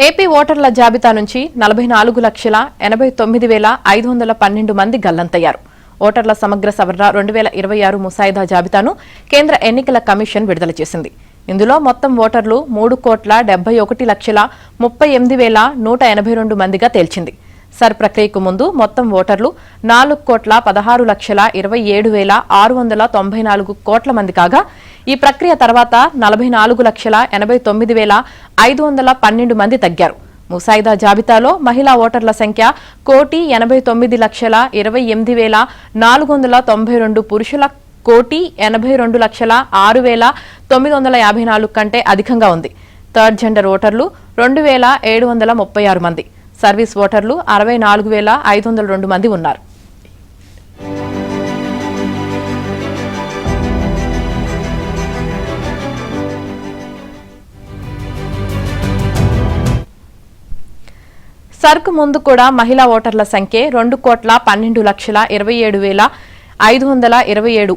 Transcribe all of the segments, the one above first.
AP ఓటర్ల జాబితా నుంచి 44,89,512 మంది గల్లంతయ్యారు. ఓటర్ల సమగ్ర సవరణ 2026 ముసాయిదా జాబితాను కేంద్ర ఎన్నికల కమిషన్ విడుదల చేసింది. ఇందులో మొత్తం ఓటర్లు 3,71,38,182 మందిగా తేల్చింది. సర్ ప్రక్రియకు ముందు మొత్తం ఓటర్లు 4,16,27,694 కోట్ల మంది కాగా ఈ ప్రక్రియ తర్వాత 44,89,512 మంది తగ్గారు. ముసాయిదా జాబితాలో మహిళా ఓటర్ల సంఖ్య 1,89,28,492, పురుషుల 1,82,06,954 కంటే అధికంగా ఉంది. థర్డ్ జెండర్ ఓటర్లు 2,736 మంది, సర్వీస్ ఓటర్లు 64,502 మంది ఉన్నారు. సర్కు ముందు కూడా మహిళా ఓటర్ల సంఖ్య 2,12,27,527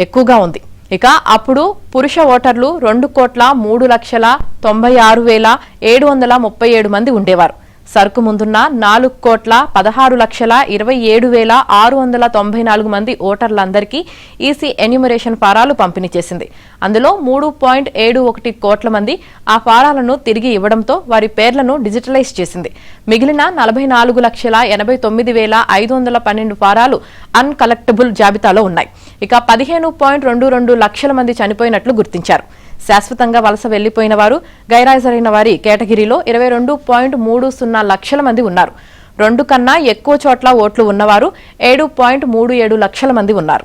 ఎక్కువగా ఉంది. ఇక అప్పుడు పురుష ఓటర్లు 2,96,737 మంది ఉండేవారు. సర్కు ముందున్న 4,16,27,694 మంది ఓటర్లందరికీ ఈసీ ఎన్యూమరేషన్ ఫారాలు పంపిణీ చేసింది. అందులో 3.71 కోట్ల మంది ఆ ఫారాలను తిరిగి ఇవ్వడంతో వారి పేర్లను డిజిటలైజ్ చేసింది. మిగిలిన 44,89,512 ఫారాలు అన్కలెక్టబుల్ జాబితాలో ఉన్నాయి. ఇక 15.22 లక్షల మంది చనిపోయినట్లు గుర్తించారు. శాశ్వతంగా వలస వెళ్లిపోయిన వారు, గైర్హాజరైన వారి కేటగిరీలో 22.30 లక్షల మంది ఉన్నారు. 2 కన్నా ఎక్కువ చోట్ల ఓట్లు ఉన్నవారు 7.37 లక్షల మంది ఉన్నారు.